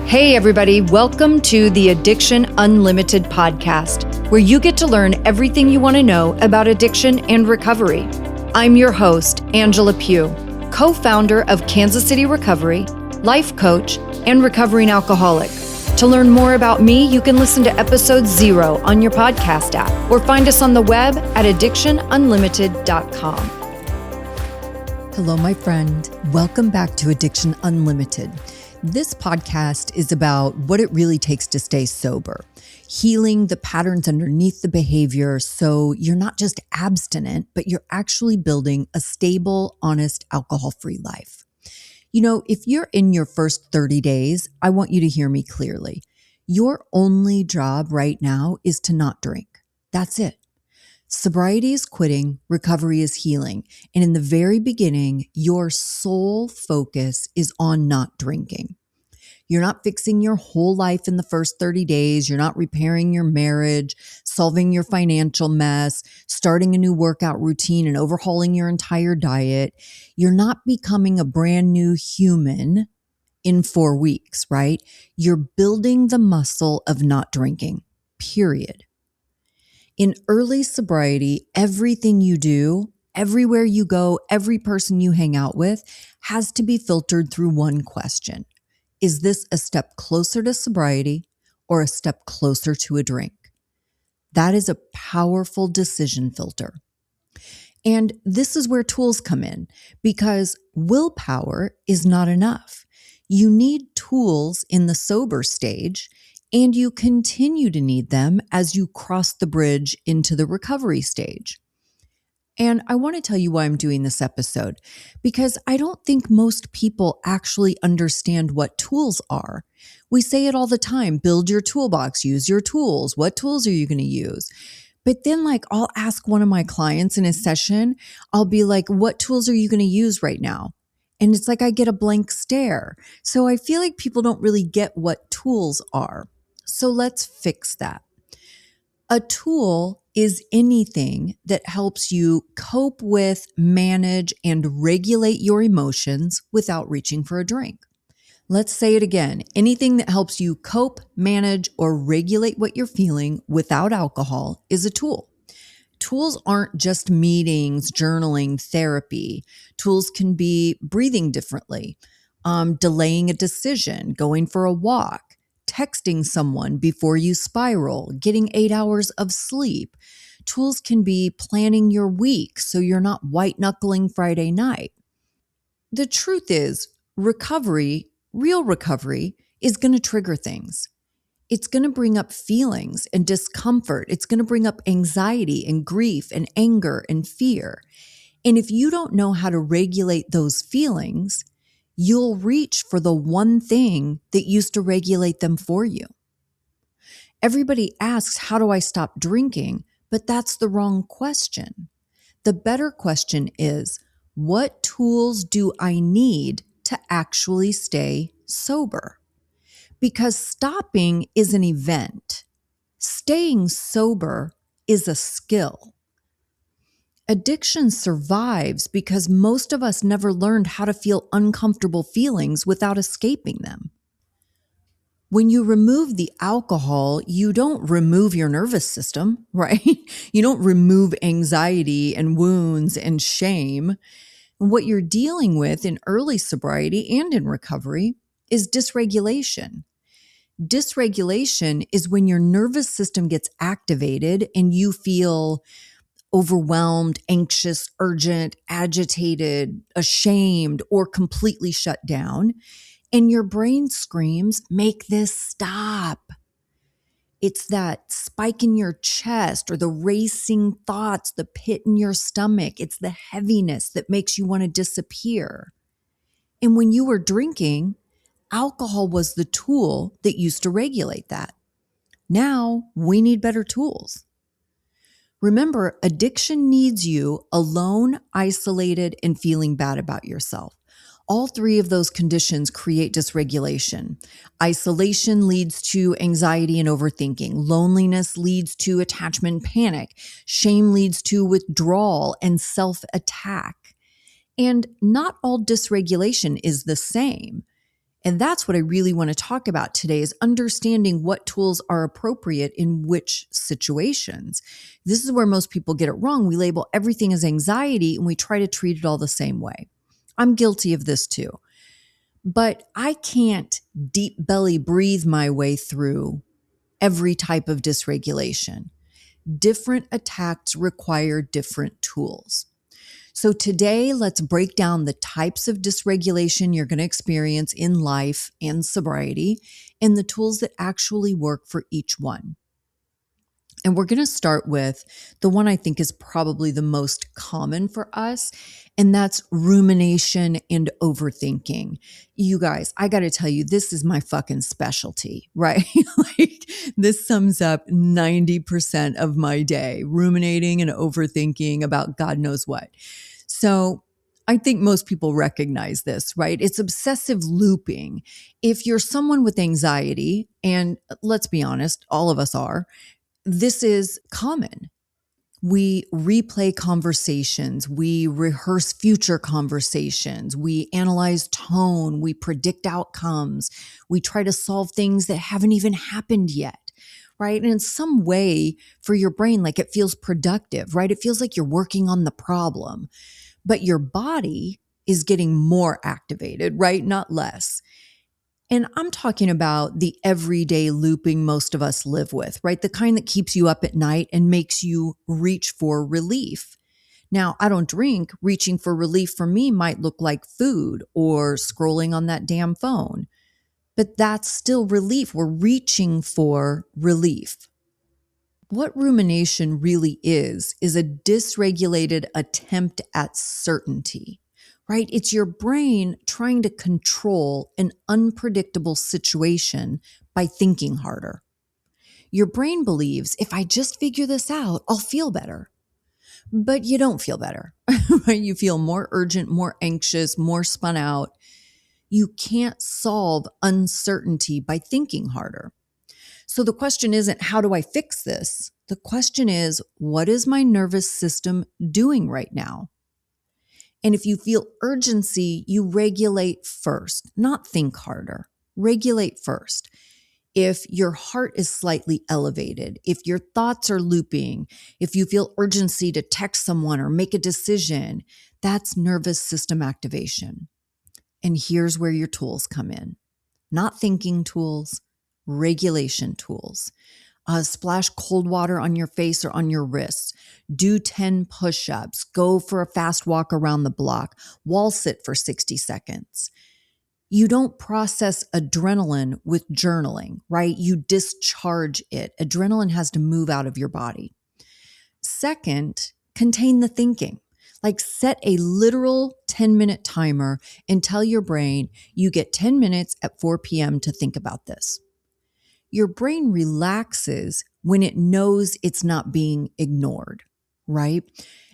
Hey, everybody, welcome to the Addiction Unlimited podcast, where you get to learn everything you want to know about addiction and recovery. I'm your host, Angela Pugh, co-founder of Kansas City Recovery, life coach, and recovering alcoholic. To learn more about me, you can listen to episode 0 on your podcast app or find us on the web at addictionunlimited.com. Hello, my friend. Welcome back to Addiction Unlimited. This podcast is about what it really takes to stay sober, healing the patterns underneath the behavior so you're not just abstinent, but you're actually building a stable, honest, alcohol-free life. You know, if you're in your first 30 days, I want you to hear me clearly. Your only job right now is to not drink. That's it. Sobriety is quitting, recovery is healing. And in the very beginning, your sole focus is on not drinking. You're not fixing your whole life in the first 30 days. You're not repairing your marriage, solving your financial mess, starting a new workout routine, and overhauling your entire diet. You're not becoming a brand new human in 4 weeks, right? You're building the muscle of not drinking, period. In early sobriety, everything you do, everywhere you go, every person you hang out with has to be filtered through one question. Is this a step closer to sobriety or a step closer to a drink? That is a powerful decision filter. And this is where tools come in because willpower is not enough. You need tools in the sober stage, and you continue to need them as you cross the bridge into the recovery stage. And I want to tell you why I'm doing this episode, because I don't think most people actually understand what tools are. We say it all the time, build your toolbox, use your tools. What tools are you going to use? But then I'll ask one of my clients in a session, I'll be like, what tools are you going to use right now? And it's like I get a blank stare. So I feel like people don't really get what tools are. So let's fix that. A tool is anything that helps you cope with, manage, and regulate your emotions without reaching for a drink. Let's say it again. Anything that helps you cope, manage, or regulate what you're feeling without alcohol is a tool. Tools aren't just meetings, journaling, therapy. Tools can be breathing differently, delaying a decision, going for a walk, texting someone before you spiral, getting 8 hours of sleep. Tools can be planning your week so you're not white knuckling Friday night. The truth is, recovery, real recovery, is going to trigger things. It's going to bring up feelings and discomfort. It's going to bring up anxiety and grief and anger and fear. And if you don't know how to regulate those feelings, you'll reach for the one thing that used to regulate them for you. Everybody asks, how do I stop drinking? But that's the wrong question. The better question is, what tools do I need to actually stay sober? Because stopping is an event. Staying sober is a skill. Addiction survives because most of us never learned how to feel uncomfortable feelings without escaping them. When you remove the alcohol, you don't remove your nervous system, right? You don't remove anxiety and wounds and shame. And what you're dealing with in early sobriety and in recovery is dysregulation. Dysregulation is when your nervous system gets activated and you feel overwhelmed, anxious, urgent, agitated, ashamed, or completely shut down. And your brain screams, make this stop. It's that spike in your chest or the racing thoughts, the pit in your stomach. It's the heaviness that makes you want to disappear. And when you were drinking, alcohol was the tool that used to regulate that. Now we need better tools. Remember, addiction needs you alone, isolated, and feeling bad about yourself. All three of those conditions create dysregulation. Isolation leads to anxiety and overthinking. Loneliness leads to attachment and panic. Shame leads to withdrawal and self-attack. And not all dysregulation is the same. And that's what I really want to talk about today is understanding what tools are appropriate in which situations. This is where most people get it wrong. We label everything as anxiety and we try to treat it all the same way. I'm guilty of this too. But I can't deep belly breathe my way through every type of dysregulation. Different attacks require different tools. So today, let's break down the types of dysregulation you're going to experience in life and sobriety and the tools that actually work for each one. And we're going to start with the one I think is probably the most common for us, and that's rumination and overthinking. You guys, I got to tell you, this is my fucking specialty, right? Like this sums up 90% of my day, ruminating and overthinking about God knows what. So I think most people recognize this, right? It's obsessive looping. If you're someone with anxiety, and let's be honest, all of us are, this is common. We replay conversations. We rehearse future conversations. We analyze tone. We predict outcomes. We try to solve things that haven't even happened yet, right? And in some way for your brain, like it feels productive, right? It feels like you're working on the problem, but your body is getting more activated, right? Not less. And I'm talking about the everyday looping most of us live with, right? The kind that keeps you up at night and makes you reach for relief. Now, I don't drink. Reaching for relief for me might look like food or scrolling on that damn phone. But that's still relief. We're reaching for relief. What rumination really is a dysregulated attempt at certainty. Right? It's your brain trying to control an unpredictable situation by thinking harder. Your brain believes if I just figure this out, I'll feel better. But you don't feel better, right? You feel more urgent, more anxious, more spun out. You can't solve uncertainty by thinking harder. So the question isn't, how do I fix this? The question is, what is my nervous system doing right now? And if you feel urgency, you regulate first, not think harder. Regulate first. If your heart is slightly elevated, if your thoughts are looping, if you feel urgency to text someone or make a decision, that's nervous system activation. And here's where your tools come in. Not thinking tools, regulation tools. Splash cold water on your face or on your wrists. Do 10 push-ups. Go for a fast walk around the block. Wall sit for 60 seconds. You don't process adrenaline with journaling, right? You discharge it. Adrenaline has to move out of your body. Second, contain the thinking. Like set a literal 10-minute timer and tell your brain you get 10 minutes at 4 p.m. to think about this. Your brain relaxes when it knows it's not being ignored, right?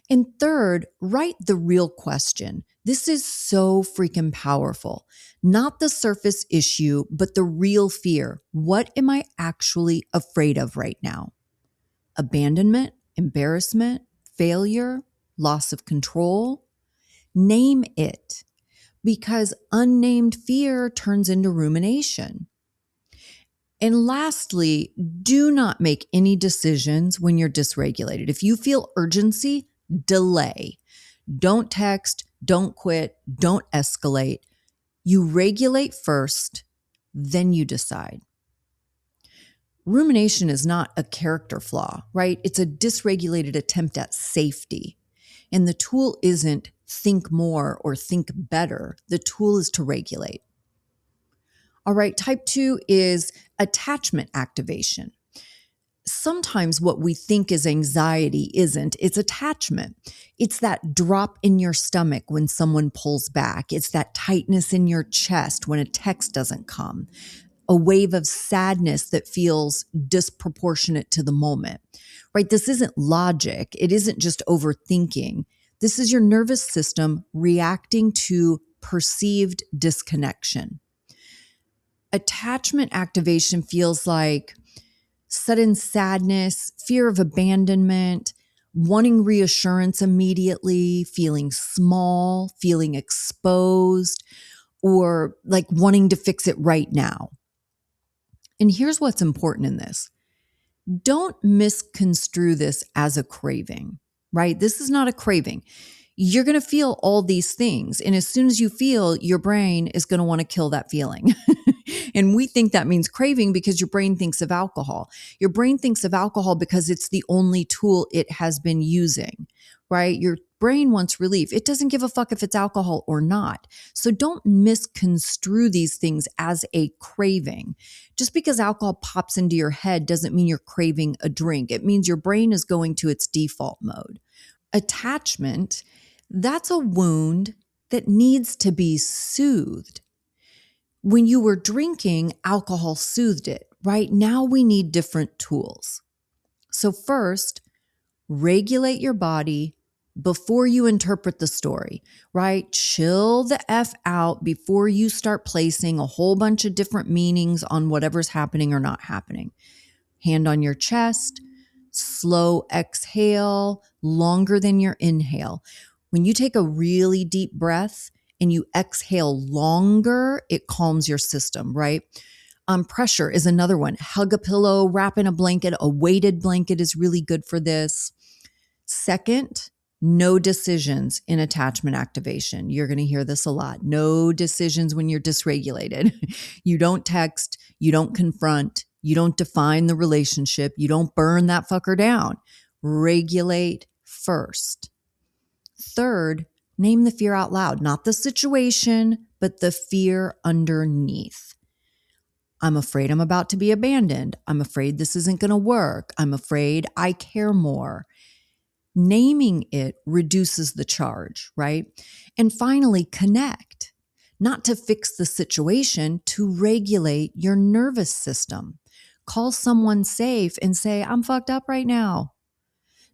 And third, write the real question. This is so freaking powerful. Not the surface issue, but the real fear. What am I actually afraid of right now? Abandonment, embarrassment, failure, loss of control? Name it, because unnamed fear turns into rumination. And lastly, do not make any decisions when you're dysregulated. If you feel urgency, delay. Don't text, don't quit, don't escalate. You regulate first, then you decide. Rumination is not a character flaw, right? It's a dysregulated attempt at safety. And the tool isn't think more or think better. The tool is to regulate. All right, type 2 is attachment activation. Sometimes what we think is anxiety isn't, it's attachment. It's that drop in your stomach when someone pulls back. It's that tightness in your chest when a text doesn't come. A wave of sadness that feels disproportionate to the moment, right? This isn't logic. It isn't just overthinking. This is your nervous system reacting to perceived disconnection. Attachment activation feels like sudden sadness, fear of abandonment, wanting reassurance immediately, feeling small, feeling exposed, or like wanting to fix it right now. And here's what's important in this. Don't misconstrue this as a craving, right? This is not a craving. You're going to feel all these things. And as soon as you feel, your brain is going to want to kill that feeling. And we think that means craving because your brain thinks of alcohol. Your brain thinks of alcohol because it's the only tool it has been using, right? Your brain wants relief. It doesn't give a fuck if it's alcohol or not. So don't misconstrue these things as a craving. Just because alcohol pops into your head doesn't mean you're craving a drink. It means your brain is going to its default mode. Attachment, that's a wound that needs to be soothed. When you were drinking, alcohol soothed it, right? Now we need different tools. So first, regulate your body before you interpret the story, right? Chill the F out before you start placing a whole bunch of different meanings on whatever's happening or not happening. Hand on your chest, slow exhale, longer than your inhale. When you take a really deep breath and you exhale longer, it calms your system, right? Pressure is another one. Hug a pillow, wrap in a blanket. A weighted blanket is really good for this. Second, no decisions in attachment activation. You're going to hear this a lot. No decisions when you're dysregulated. You don't text. You don't confront. You don't define the relationship. You don't burn that fucker down. Regulate first. Third, name the fear out loud, not the situation, but the fear underneath. I'm afraid I'm about to be abandoned. I'm afraid this isn't going to work. I'm afraid I care more. Naming it reduces the charge, right? And finally, connect, not to fix the situation, to regulate your nervous system. Call someone safe and say, I'm fucked up right now.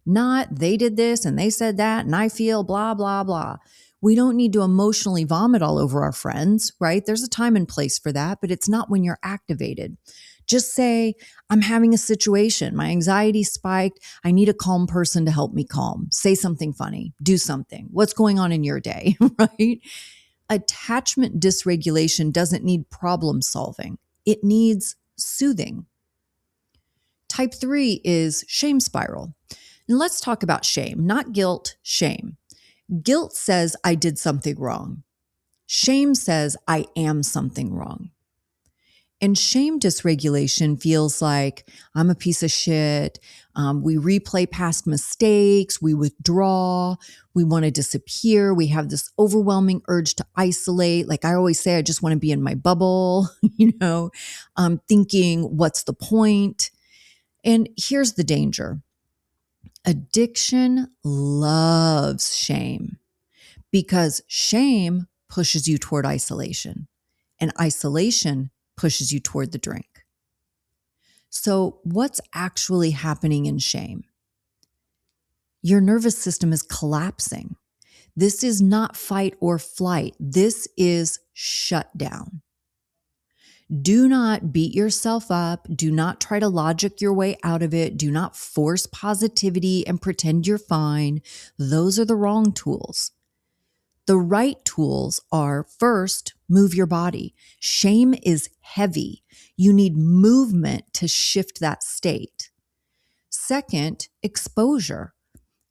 Not they did this and they said that and I feel blah, blah, blah. We don't need to emotionally vomit all over our friends, right? There's a time and place for that, but it's not when you're activated. Just say, I'm having a situation. My anxiety spiked. I need a calm person to help me calm. Say something funny. Do something. What's going on in your day, right? Attachment dysregulation doesn't need problem solving. It needs soothing. Type 3 is shame spiral. And let's talk about shame, not guilt, shame. Guilt says I did something wrong. Shame says I am something wrong. And shame dysregulation feels like I'm a piece of shit. We replay past mistakes. We withdraw. We want to disappear. We have this overwhelming urge to isolate. Like I always say, I just want to be in my bubble, thinking, what's the point? And here's the danger. Addiction loves shame because shame pushes you toward isolation, and isolation pushes you toward the drink. So what's actually happening in shame? Your nervous system is collapsing. This is not fight or flight. This is shutdown. Do not beat yourself up. Do not try to logic your way out of it. Do not force positivity and pretend you're fine. Those are the wrong tools. The right tools are, first, move your body. Shame is heavy. You need movement to shift that state. Second, exposure.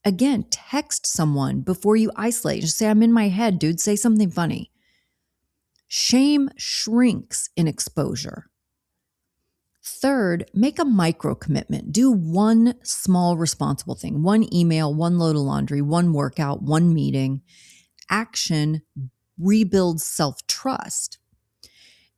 Again, text someone before you isolate. Just say, I'm in my head, dude. Say something funny. Shame shrinks in exposure. Third, make a micro commitment. Do one small responsible thing, one email, one load of laundry, one workout, one meeting. Action rebuilds self-trust.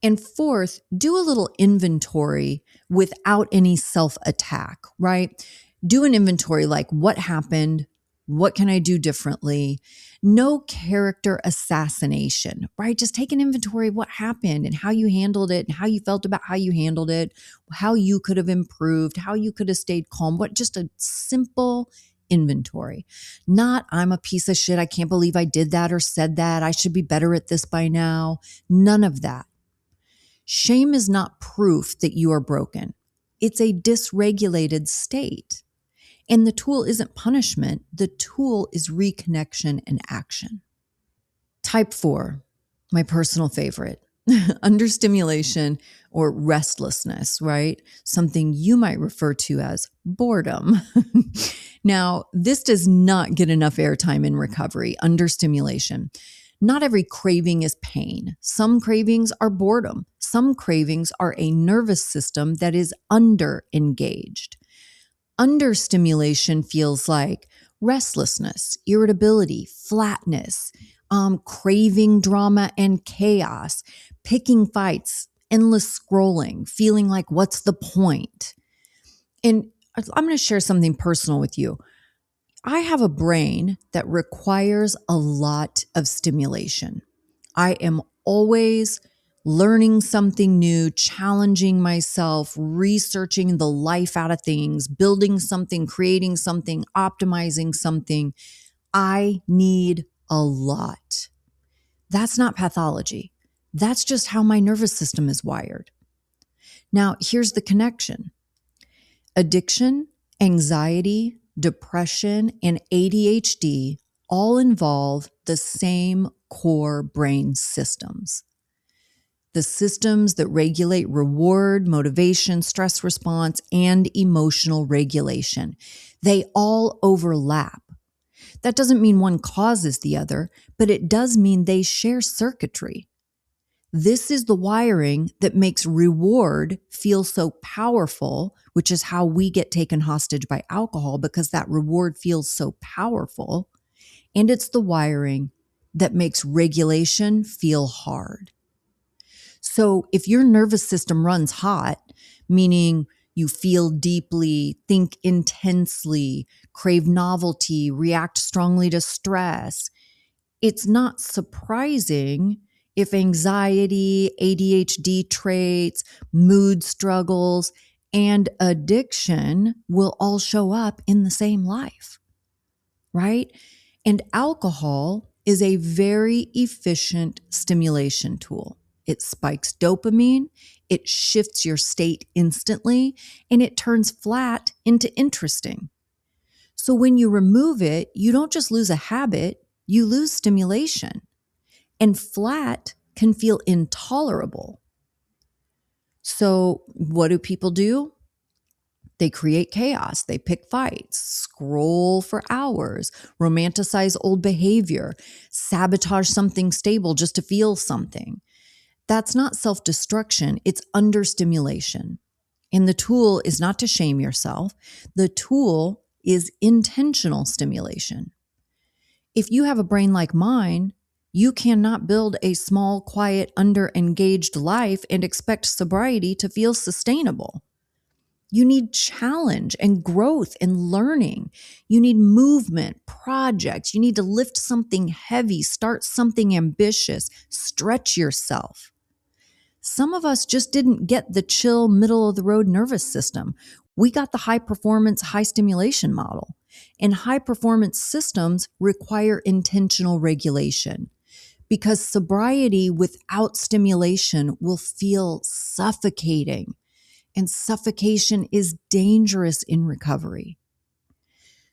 And fourth, do a little inventory without any self-attack, right? Do an inventory like what happened, what can I do differently? No character assassination, right? Just take an inventory of what happened and how you handled it and how you felt about how you handled it, how you could have improved, how you could have stayed calm. Just a simple inventory. Not, I'm a piece of shit. I can't believe I did that or said that. I should be better at this by now. None of that. Shame is not proof that you are broken. It's a dysregulated state. And the tool isn't punishment. The tool is reconnection and action. Type 4, My personal favorite, understimulation or restlessness, right? Something you might refer to as boredom. Now, this does not get enough airtime in recovery, understimulation. Not every craving is pain. Some cravings are boredom. Some cravings are a nervous system that is under-engaged. Understimulation feels like restlessness, irritability, flatness, craving drama and chaos, picking fights, endless scrolling, feeling like, what's the point? And I'm going to share something personal with you. I have a brain that requires a lot of stimulation. I am always learning something new, challenging myself, researching the life out of things, building something, creating something, optimizing something. I need a lot. That's not pathology. That's just how my nervous system is wired. Now, here's the connection. Addiction, anxiety, depression, and ADHD all involve the same core brain systems. The systems that regulate reward, motivation, stress response, and emotional regulation. They all overlap. That doesn't mean one causes the other, but it does mean they share circuitry. This is the wiring that makes reward feel so powerful, which is how we get taken hostage by alcohol, because that reward feels so powerful. And it's the wiring that makes regulation feel hard. So if your nervous system runs hot, meaning you feel deeply, think intensely, crave novelty, react strongly to stress, it's not surprising if anxiety, ADHD traits, mood struggles, and addiction will all show up in the same life, right? And alcohol is a very efficient stimulation tool. It spikes dopamine, it shifts your state instantly, and it turns flat into interesting. So when you remove it, you don't just lose a habit, you lose stimulation. And flat can feel intolerable. So what do people do? They create chaos. They pick fights, scroll for hours, romanticize old behavior, sabotage something stable just to feel something. That's not self-destruction. It's understimulation. And the tool is not to shame yourself. The tool is intentional stimulation. If you have a brain like mine, you cannot build a small, quiet, under-engaged life and expect sobriety to feel sustainable. You need challenge and growth and learning. You need movement, projects. You need to lift something heavy, start something ambitious, stretch yourself. Some of us just didn't get the chill, middle-of-the-road nervous system. We got the high-performance, high-stimulation model. And high-performance systems require intentional regulation, because sobriety without stimulation will feel suffocating. And suffocation is dangerous in recovery.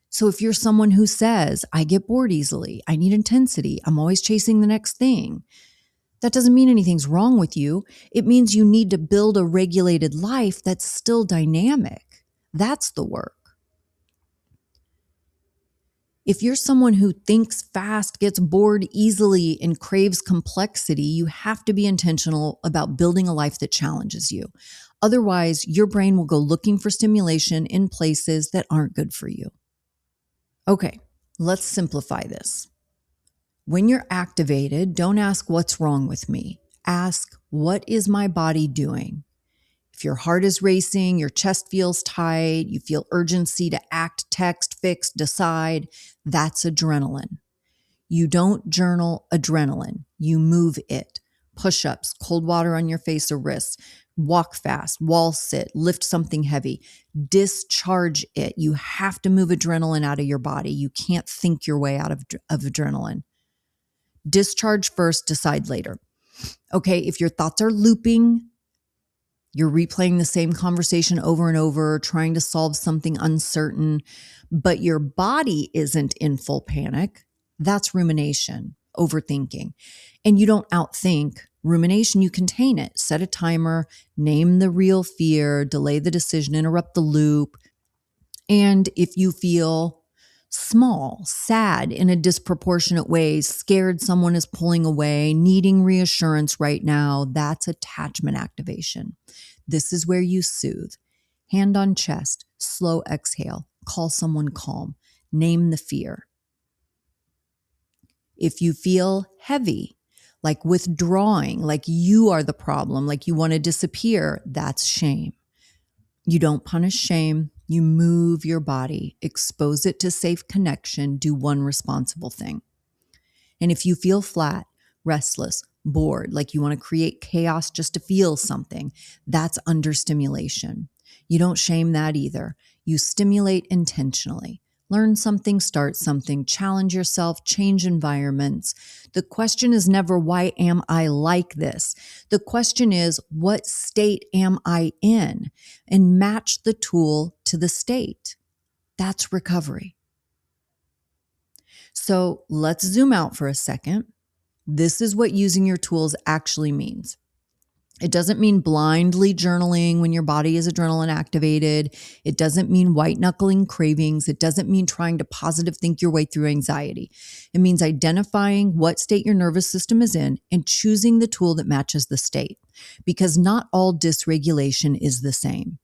So if you're someone who says, I get bored easily, I need intensity, I'm always chasing the next thing, that doesn't mean anything's wrong with you. It means you need to build a regulated life that's still dynamic. That's the work. If you're someone who thinks fast, gets bored easily, and craves complexity, you have to be intentional about building a life that challenges you. Otherwise, your brain will go looking for stimulation in places that aren't good for you. Okay, let's simplify this. When you're activated, don't ask what's wrong with me. Ask, what is my body doing? If your heart is racing, your chest feels tight, you feel urgency to act, text, fix, decide, that's adrenaline. You don't journal adrenaline, you move it. Push-ups, cold water on your face or wrists, walk fast, wall sit, lift something heavy, discharge it. You have to move adrenaline out of your body. You can't think your way out of adrenaline. Discharge first, decide later. Okay, if your thoughts are looping, you're replaying the same conversation over and over, trying to solve something uncertain, but your body isn't in full panic, that's rumination. overthinking. And you don't outthink rumination. You contain it. Set a timer, name the real fear, delay the decision, interrupt the loop. And if you feel small, sad in a disproportionate way, scared someone is pulling away, needing reassurance right now, that's attachment activation. This is where you soothe. Hand on chest, slow exhale, call someone calm, name the fear. If you feel heavy, like withdrawing, like you are the problem, like you want to disappear, that's shame. You don't punish shame. You move your body, expose it to safe connection, do one responsible thing. And if you feel flat, restless, bored, like you want to create chaos just to feel something, that's understimulation. You don't shame that either. You stimulate intentionally. Learn something, start something, challenge yourself, change environments. The question is never, why am I like this? The question is, what state am I in? And match the tool to the state. That's recovery. So let's zoom out for a second. This is what using your tools actually means. It doesn't mean blindly journaling when your body is adrenaline activated. It doesn't mean white knuckling cravings. It doesn't mean trying to positive think your way through anxiety. It means identifying what state your nervous system is in and choosing the tool that matches the state, because not all dysregulation is the same.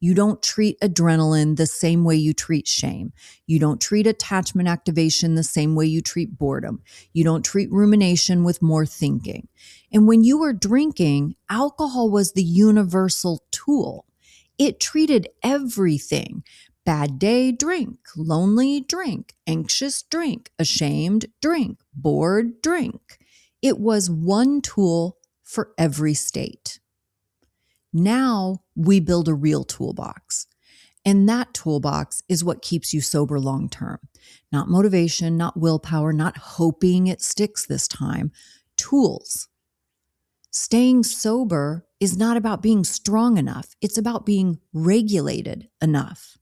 You don't treat adrenaline the same way you treat shame. You don't treat attachment activation the same way you treat boredom. You don't treat rumination with more thinking. And when you were drinking, alcohol was the universal tool. It treated everything. Bad day, drink. Lonely, drink. Anxious, drink. Ashamed, drink. Bored, drink. It was one tool for every state. Now we build a real toolbox. And that toolbox is what keeps you sober long term. Not motivation, not willpower, not hoping it sticks this time. Tools. Staying sober is not about being strong enough. It's about being regulated enough.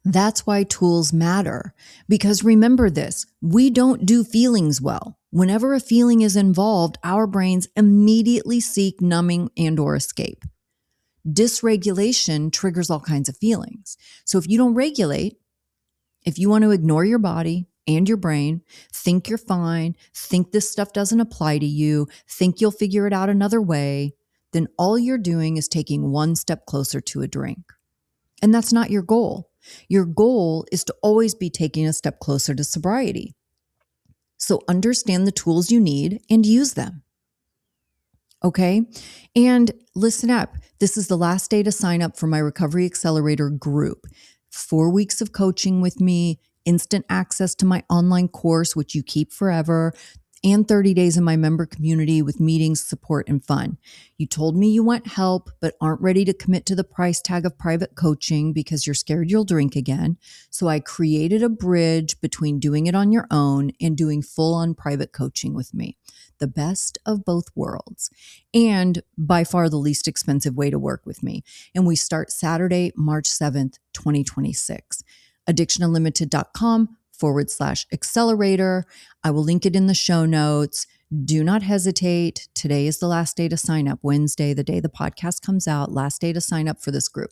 That's why tools matter. Because remember this, we don't do feelings well. Whenever a feeling is involved, our brains immediately seek numbing and/or escape. Dysregulation triggers all kinds of feelings. So if you don't regulate, if you want to ignore your body and your brain, think you're fine, think this stuff doesn't apply to you, think you'll figure it out another way, then all you're doing is taking one step closer to a drink. And that's not your goal. Your goal is to always be taking a step closer to sobriety. So understand the tools you need and use them. Okay? And listen up. This is the last day to sign up for my Recovery Accelerator group. 4 weeks of coaching with me, instant access to my online course, which you keep forever, and 30 days in my member community with meetings, support, and fun. You told me you want help, but aren't ready to commit to the price tag of private coaching because you're scared you'll drink again. So I created a bridge between doing it on your own and doing full-on private coaching with me. The best of both worlds, and by far the least expensive way to work with me. And we start Saturday, March 7th, 2026. addictionunlimited.com/accelerator. I will link it in the show notes. Do not hesitate. Today is the last day to sign up. Wednesday, the day the podcast comes out, last day to sign up for this group.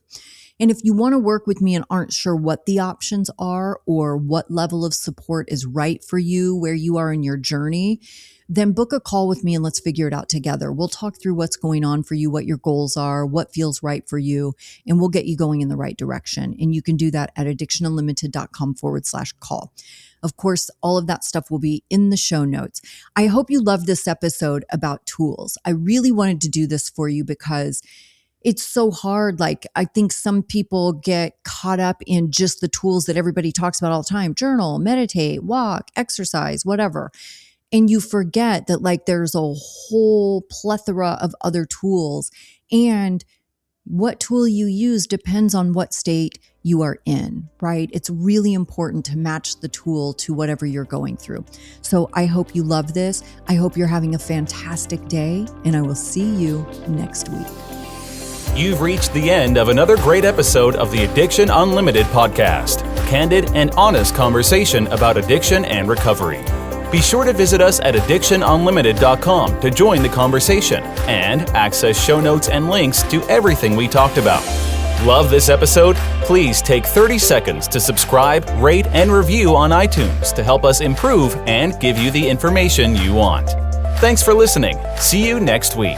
And if you want to work with me and aren't sure what the options are or what level of support is right for you, where you are in your journey, then book a call with me and let's figure it out together. We'll talk through what's going on for you, what your goals are, what feels right for you, and we'll get you going in the right direction. And you can do that at addictionunlimited.com/call. Of course, all of that stuff will be in the show notes. I hope you loved this episode about tools. I really wanted to do this for you because it's so hard. Like, I think some people get caught up in just the tools that everybody talks about all the time: journal, meditate, walk, exercise, whatever. And you forget that like there's a whole plethora of other tools, and what tool you use depends on what state you are in, right? It's really important to match the tool to whatever you're going through. So I hope you love this. I hope you're having a fantastic day, and I will see you next week. You've reached the end of another great episode of the Addiction Unlimited podcast. Candid and honest conversation about addiction and recovery. Be sure to visit us at addictionunlimited.com to join the conversation and access show notes and links to everything we talked about. Love this episode? Please take 30 seconds to subscribe, rate, and review on iTunes to help us improve and give you the information you want. Thanks for listening. See you next week.